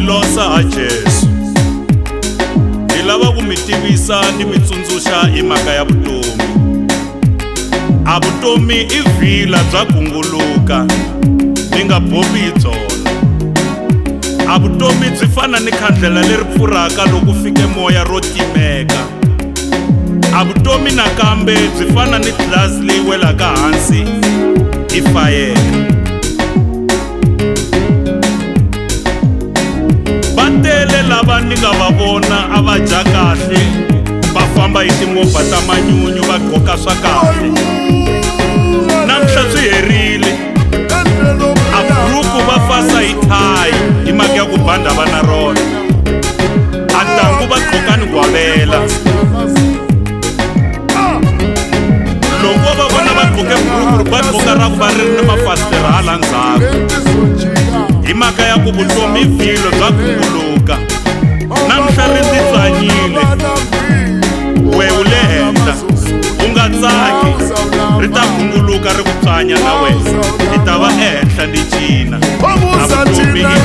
losa Jesu. Hi lava ku mi tivisa ni mi tsundzuxa hi mhaka ya vutomi. A vutomi I vhila bya gunguluka, mi nga bobi hi byona. A vutomi byi fana ni khandlela leri pfurhaka loko fike moya ro timeka. A vutomi nakambe byi fana ni glasi leyi welaka hansi hi fayeka. Batele lava ni nga va vona a va dya kahle, va famba hi timovha ta manyunyu, va gqoka swa kahle. Namuntlha swi herile, a buruku va fasa hi thayi hi mhaka ya ku banda va na rona. A ntangu va gqoka ni gwavela. Loko va vona va gqoke buruku va gqoka ra ku va ri na mafasitere hala ndzhaku. Hi mhaka ya ku vutomi vhilo bya gunguluka. Namuntlha ri ndzi tsanyile, we u le henhla, u nga tsaki, ri ta gunguluka ri ku tsanya na wena. Hi ta va ehenhla ni cina, na vutomi I vhilo.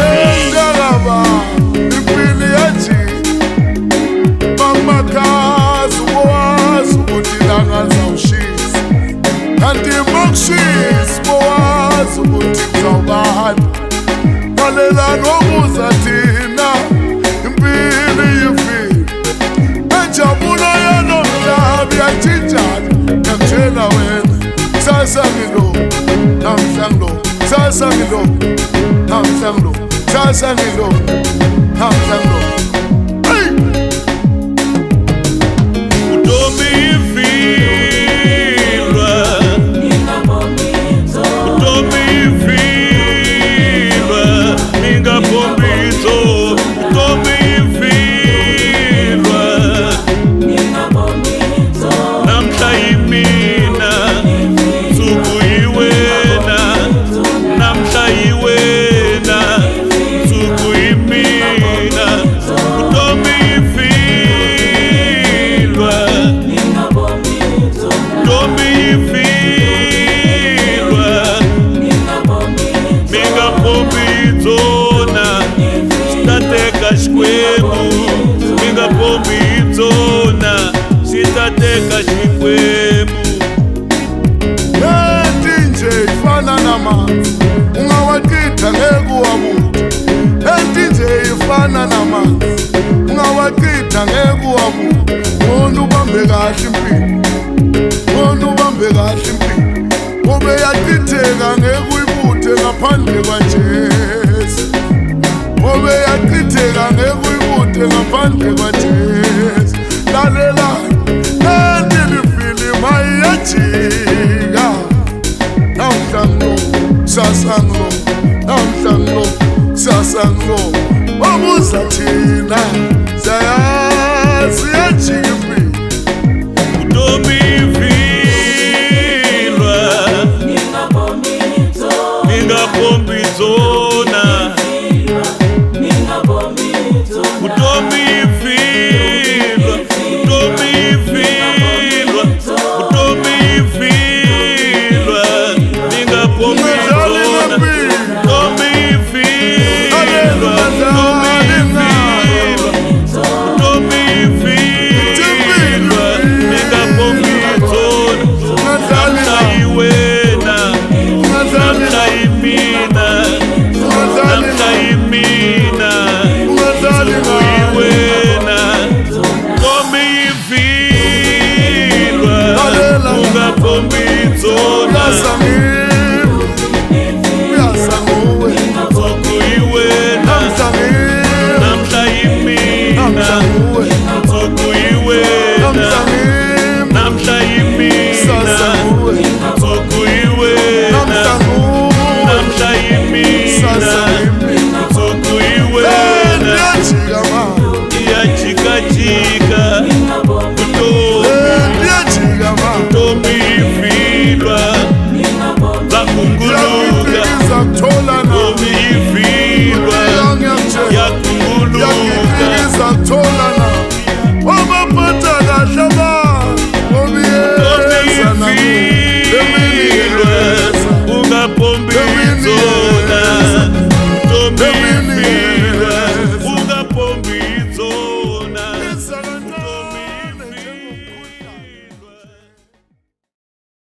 Kalelani wabuza thina impilo iyivile, enjabulo yanomhlaba iyathinthana. Ngiyakutshela wena kusasa ngilo, namhla ngilo, kusasa ngilo, namhla ngilo, kusasa ngilo, namhla ngilo. Minga bombi zona, sitateka xikwembu. Leti nje ifana namanzi, ungawaqitha ngeke uwabuke. Leti nje ifana namanzi, ungawaqitha ngeke uwabuke. Wona ubambe kahle impilo, wona ubambe kahle impilo. Ube yaqitheka ngeke uyibuthe ngaphandle kwaJesu. Ube yaqitheka ngeke uyibuthe ngaphandle kwaJesu. Lalelani, lenti lifilimu ayiyajika. Namhla ngilo, kusasa ngilo, namhla ngilo, kusasa ngilo. Wabuza thina, siyayazi iyajika impilo. Vutomi vhilwa, minga bombi zona. Vutomi vhilwa, vutomi vhilwa, vutomi vhilwa, minga bombi zona. Vutomi vhilwa, vutomi vhilwa, vutomi vhilwa, minga bombi zona. Namhla hi wena, namhla hi mina, namhla hi mina. Bombi zona.